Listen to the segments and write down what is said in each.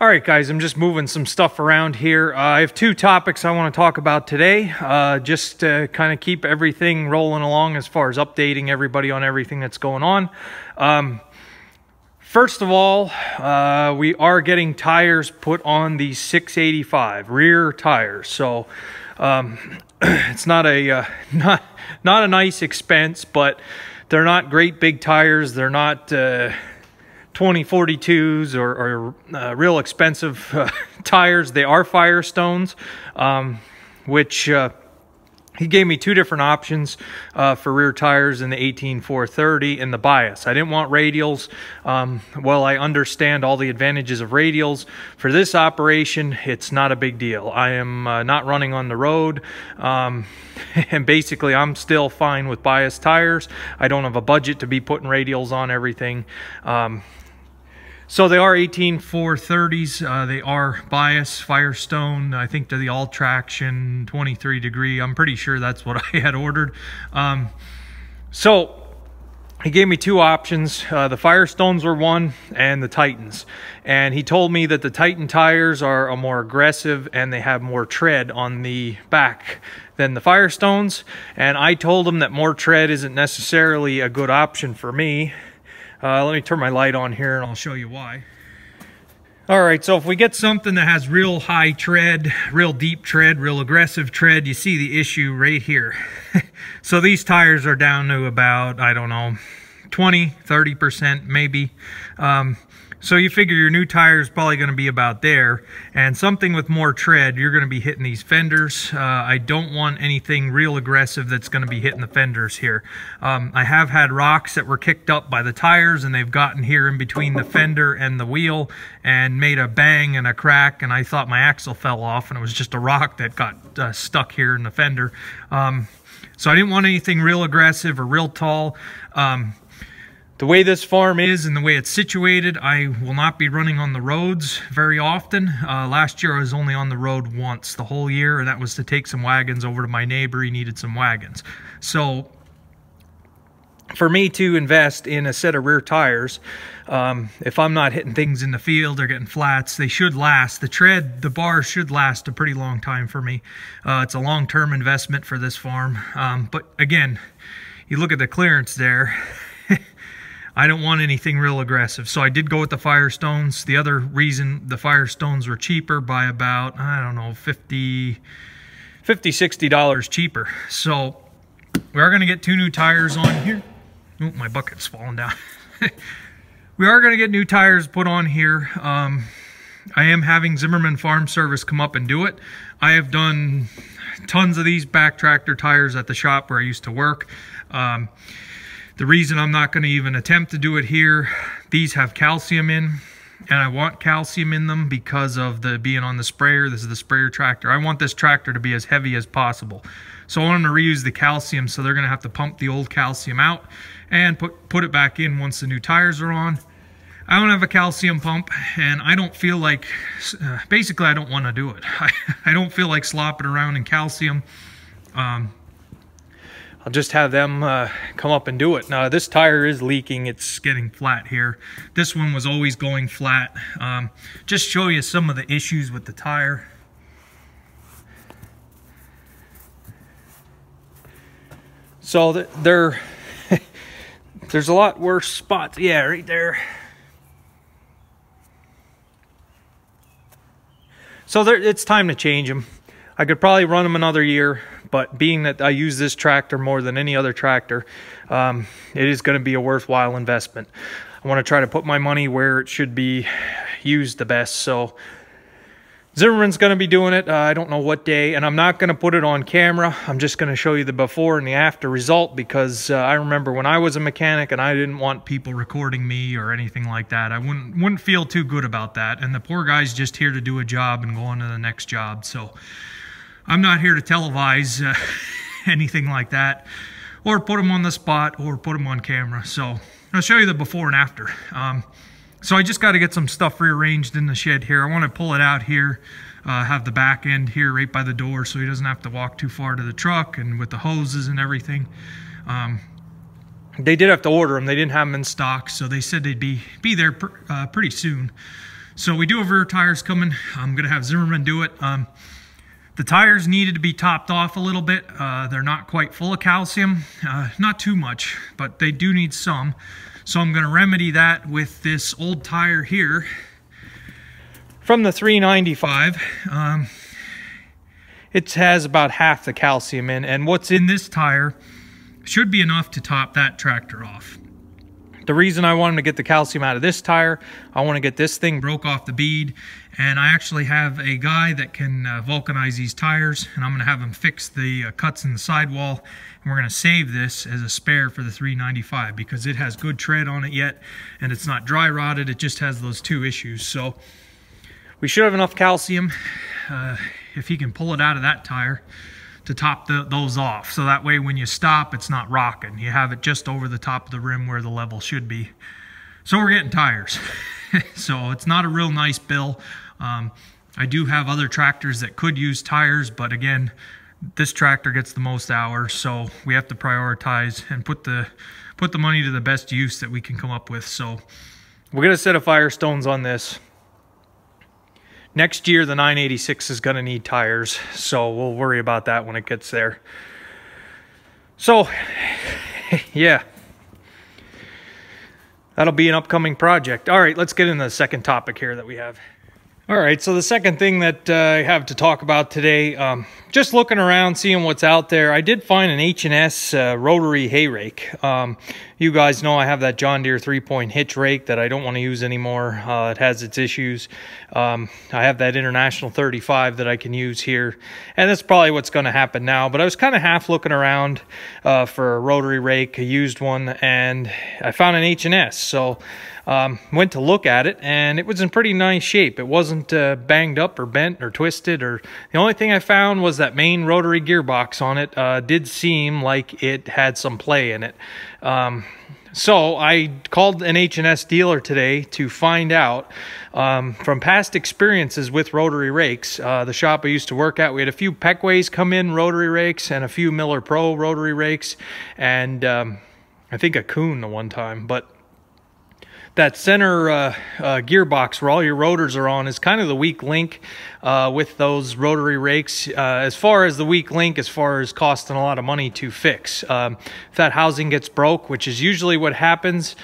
All right, guys, I'm just moving some stuff around here. I have two topics I want to talk about today, just to kind of keep everything rolling along as far as updating everybody on everything that's going on. First of all, we are getting tires put on the 685 rear tires. So it's not a not a nice expense, but they're not great big tires. They're not 2042s or real expensive tires. They are Firestones, which he gave me two different options for rear tires in the 18430 and the bias. I didn't want radials. Well, I understand all the advantages of radials. For this operation, it's not a big deal. I am not running on the road, and basically I'm still fine with bias tires. I don't have a budget to be putting radials on everything. So they are 18430s. They are bias Firestone. I think they're the all traction 23 degree. I'm pretty sure that's what I had ordered. So he gave me two options. The Firestones were one, and the Titans. And he told me that the Titan tires are more aggressive and they have more tread on the back than the Firestones. And I told him that more tread isn't necessarily a good option for me. Let me turn my light on here and I'll show you why. All right, so if we get something that has real high tread, real deep tread, real aggressive tread, you see the issue right here. So these tires are down to about, I don't know, 20, 30% maybe. So you figure your new tire is probably going to be about there, and something with more tread, you're going to be hitting these fenders. I don't want anything real aggressive that's going to be hitting the fenders here. I have had rocks that were kicked up by the tires, and they've gotten here in between the fender and the wheel and made a bang and a crack, and I thought my axle fell off, and it was just a rock that got stuck here in the fender. So I didn't want anything real aggressive or real tall. The way this farm is and the way it's situated, I will not be running on the roads very often. Last year I was only on the road once the whole year, and that was to take some wagons over to my neighbor. He needed some wagons. So for me to invest in a set of rear tires, if I'm not hitting things in the field or getting flats, they should last. The tread, the bars should last a pretty long time for me. It's a long-term investment for this farm. But again, you look at the clearance there. I don't want anything real aggressive, so I did go with the Firestones. The other reason the Firestones were cheaper by about, I don't know, $60 cheaper. So we are going to get two new tires on here. Oh, my bucket's falling down. We are going to get new tires put on here. I am having Zimmerman Farm Service come up and do it. I have done tons of these back tractor tires at the shop where I used to work. The reason I'm not going to even attempt to do it here, these have calcium in, and I want calcium in them because of the being on the sprayer. This is the sprayer tractor. I want this tractor to be as heavy as possible. So I want them to reuse the calcium, so they're going to have to pump the old calcium out and put it back in once the new tires are on. I don't have a calcium pump, and I don't feel like, basically I don't want to do it. I don't feel like slopping around in calcium. I'll just have them come up and do it. Now, this tire is leaking. It's getting flat here. This one was always going flat. Just show you some of the issues with the tire. So there's a lot worse spots. Yeah, right there. So it's time to change them. I could probably run them another year, but being that I use this tractor more than any other tractor, it is going to be a worthwhile investment. I want to try to put my money where it should be used the best. So Zimmerman's going to be doing it. I don't know what day, and I'm not going to put it on camera. I'm just going to show you the before and the after result, because I remember when I was a mechanic and I didn't want people recording me or anything like that. I wouldn't feel too good about that. And the poor guy's just here to do a job and go on to the next job. So I'm not here to televise anything like that, or put them on the spot, or put them on camera. So I'll show you the before and after. So I just got to get some stuff rearranged in the shed here. I want to pull it out here, have the back end here right by the door so he doesn't have to walk too far to the truck, and with the hoses and everything. They did have to order them. They didn't have them in stock, so they said they'd be there pretty soon. So we do have rear tires coming. I'm gonna have Zimmerman do it. The tires needed to be topped off a little bit. They're not quite full of calcium, not too much, but they do need some. So I'm gonna remedy that with this old tire here from the 395. It has about half the calcium in, and what's in this tire should be enough to top that tractor off. The reason I wanted to get the calcium out of this tire, I want to get this thing broke off the bead, and I actually have a guy that can vulcanize these tires, and I'm going to have him fix the cuts in the sidewall, and we're going to save this as a spare for the 395 because it has good tread on it yet, and it's not dry rotted. It just has those two issues. So we should have enough calcium if he can pull it out of that tire to top those off, so that way when you stop it's not rocking. You have it just over the top of the rim where the level should be. So we're getting tires. So it's not a real nice bill. I do have other tractors that could use tires, but again, this tractor gets the most hours, so we have to prioritize and put the money to the best use that we can come up with. So we're gonna set a Firestones on this. Next year, the 986 is going to need tires, so we'll worry about that when it gets there. So, yeah. That'll be an upcoming project. All right, let's get into the second topic here that we have. All right, so the second thing that I have to talk about today, just looking around, seeing what's out there, I did find an H&S rotary hay rake. You guys know I have that John Deere 3-point hitch rake that I don't want to use anymore. It has its issues. I have that International 35 that I can use here, and that's probably what's going to happen now. But I was kind of half looking around for a rotary rake, a used one, and I found an H&S. So went to look at it, and it was in pretty nice shape. It wasn't banged up or bent or twisted. Or the only thing I found was that main rotary gearbox on it did seem like it had some play in it. So I called an H&S dealer today to find out from past experiences with rotary rakes. The shop I used to work at, we had a few Peckways come in rotary rakes and a few Miller Pro rotary rakes, and I think a Kuhn the one time. But that center gearbox where all your rotors are on is kind of the weak link with those rotary rakes. As far as the weak link, as far as costing a lot of money to fix. If that housing gets broke, which is usually what happens,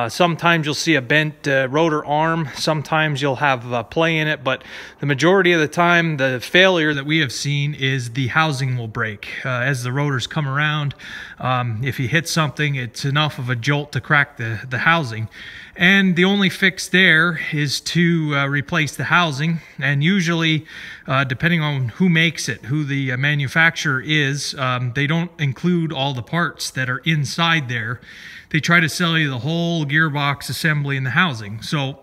sometimes you'll see a bent rotor arm, sometimes you'll have play in it, but the majority of the time the failure that we have seen is the housing will break. As the rotors come around, if you hit something, it's enough of a jolt to crack the housing. And the only fix there is to replace the housing, and usually, depending on who makes it, who the manufacturer is, they don't include all the parts that are inside there. They try to sell you the whole gearbox assembly and the housing. So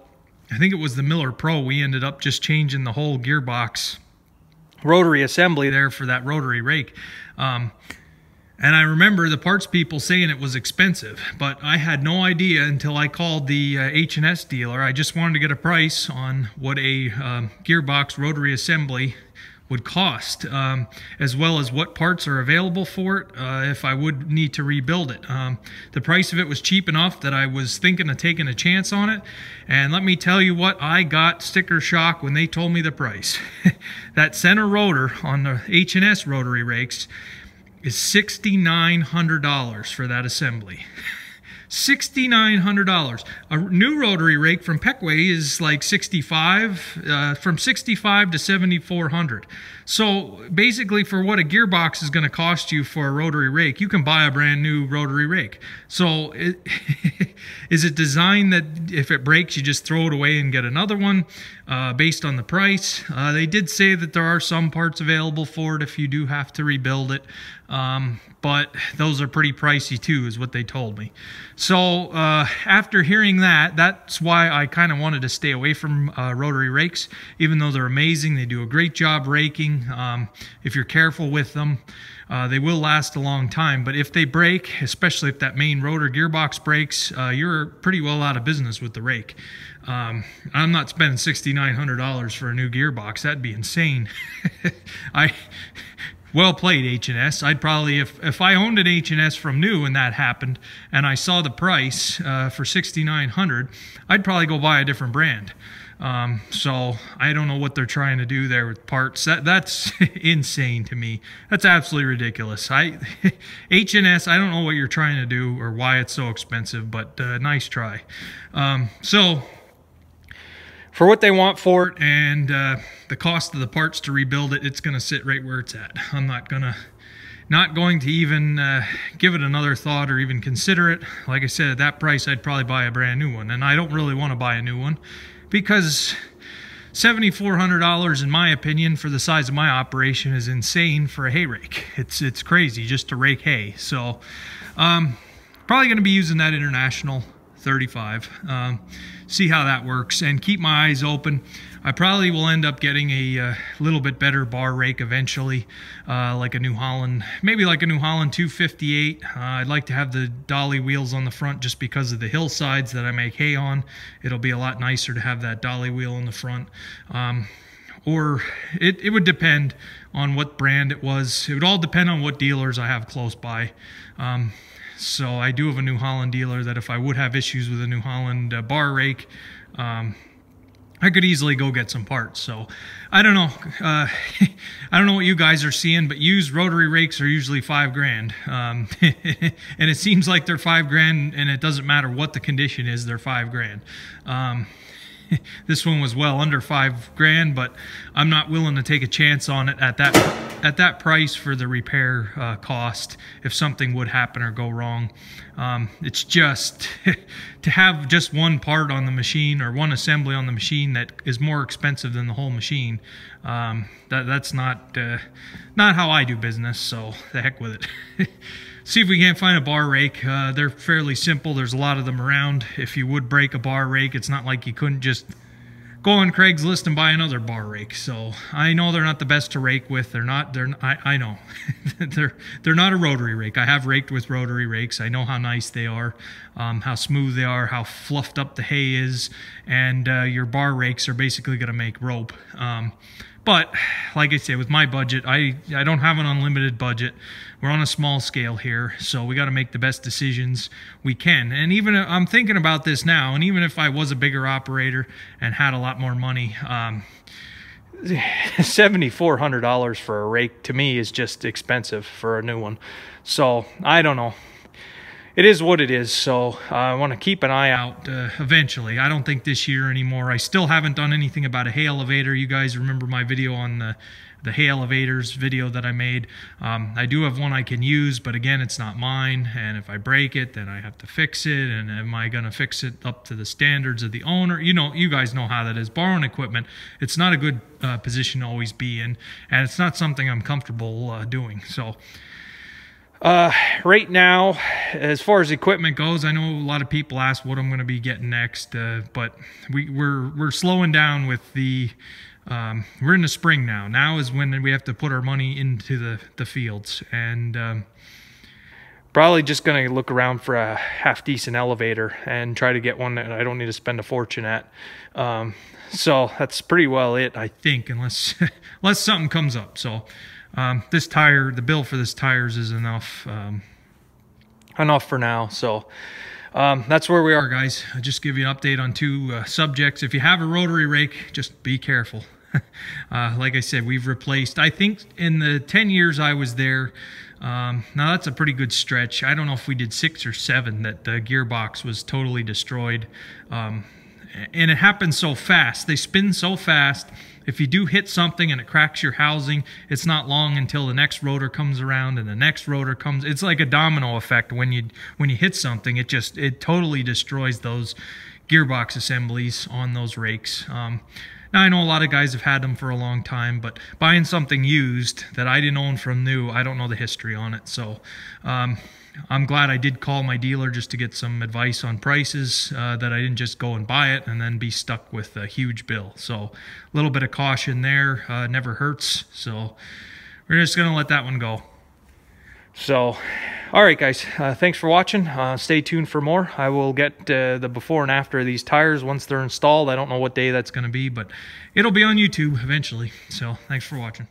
I think it was the Miller Pro, we ended up just changing the whole gearbox rotary assembly there for that rotary rake. And I remember the parts people saying it was expensive, but I had no idea until I called the H&S dealer. I just wanted to get a price on what a gearbox rotary assembly would cost, as well as what parts are available for it if I would need to rebuild it. The price of it was cheap enough that I was thinking of taking a chance on it, and let me tell you what, I got sticker shock when they told me the price. That center rotor on the H&S rotary rakes is $6,900 for that assembly. $6,900. A new rotary rake from Peckway is like $65, from $65 to $7,400. So basically, for what a gearbox is going to cost you for a rotary rake, you can buy a brand new rotary rake. So is it designed that if it breaks, you just throw it away and get another one based on the price? They did say that there are some parts available for it if you do have to rebuild it. But those are pretty pricey too, is what they told me. So after hearing that, that's why I kind of wanted to stay away from rotary rakes, even though they're amazing. They do a great job raking. If you're careful with them, they will last a long time. But if they break, especially if that main rotor gearbox breaks, you're pretty well out of business with the rake. I'm not spending $6,900 for a new gearbox. That'd be insane. Well played, H&S. I'd probably, if I owned an H&S from new and that happened, and I saw the price for $6,900, I'd probably go buy a different brand. So I don't know what they're trying to do there with parts. That's insane to me. That's absolutely ridiculous. H&S, I don't know what you're trying to do or why it's so expensive, but nice try. So for what they want for it and the cost of the parts to rebuild it, it's going to sit right where it's at. I'm not going to even give it another thought or even consider it. Like I said, at that price, I'd probably buy a brand new one. And I don't really want to buy a new one because $7,400, in my opinion, for the size of my operation is insane for a hay rake. It's crazy just to rake hay. So probably going to be using that International 35. See how that works and keep my eyes open. I probably will end up getting a little bit better bar rake eventually, like a New Holland, maybe like a New Holland 258. I'd like to have the dolly wheels on the front just because of the hillsides that I make hay on. It'll be a lot nicer to have that dolly wheel in the front. Or it would depend on what brand it was. It would all depend on what dealers I have close by. So I do have a New Holland dealer that if I would have issues with a New Holland bar rake, I could easily go get some parts. So I don't know. I don't know what you guys are seeing, but used rotary rakes are usually $5 grand. And it seems like they're $5 grand, and it doesn't matter what the condition is, they're $5 grand. This one was well under $5 grand, but I'm not willing to take a chance on it at that price for the repair cost if something would happen or go wrong. It's just to have just one part on the machine or one assembly on the machine that is more expensive than the whole machine. That's not how I do business, so the heck with it. See if we can't find a bar rake. They're fairly simple. There's a lot of them around. If you would break a bar rake, it's not like you couldn't just go on Craigslist and buy another bar rake. So I know they're not the best to rake with. I know they're not a rotary rake. I have raked with rotary rakes. I know how nice they are, how smooth they are, how fluffed up the hay is, and your bar rakes are basically going to make rope. But like I said, with my budget, I don't have an unlimited budget. We're on a small scale here, so we got to make the best decisions we can. And even I'm thinking about this now, and even if I was a bigger operator and had a lot more money, $7,400 for a rake to me is just expensive for a new one. So I don't know. It is what it is, so I want to keep an eye out eventually. I don't think this year anymore. I still haven't done anything about a hay elevator. You guys remember my video on the hay elevators video that I made. I do have one I can use, but again, it's not mine, and if I break it, then I have to fix it, and am I going to fix it up to the standards of the owner? You know, you guys know how that is. Borrowing equipment, it's not a good position to always be in, and it's not something I'm comfortable doing. So right now, as far as equipment goes, I know a lot of people ask what I'm going to be getting next, but we're slowing down with the we're in the spring now. Now is when we have to put our money into the fields, and probably just going to look around for a half-decent elevator and try to get one that I don't need to spend a fortune at. So that's pretty well it, I think, unless something comes up. So this tire, the bill for this tires is enough for now. So that's where we are, guys. I'll just give you an update on two subjects. If you have a rotary rake, just be careful. Like I said, we've replaced, I think in the 10 years I was there, now that's a pretty good stretch. I don't know if we did 6 or 7 that the gearbox was totally destroyed. And it happens so fast. They spin so fast. If you do hit something and it cracks your housing, it's not long until the next rotor comes around and the next rotor comes. It's like a domino effect. When you hit something, it totally destroys those gearbox assemblies on those rakes. Now, I know a lot of guys have had them for a long time, but buying something used that I didn't own from new, I don't know the history on it. So I'm glad I did call my dealer just to get some advice on prices, that I didn't just go and buy it and then be stuck with a huge bill. So a little bit of caution there never hurts. So we're just going to let that one go. So, all right, guys, thanks for watching. Stay tuned for more. I will get the before and after of these tires once they're installed. I don't know what day that's going to be, but it'll be on YouTube eventually. So thanks for watching.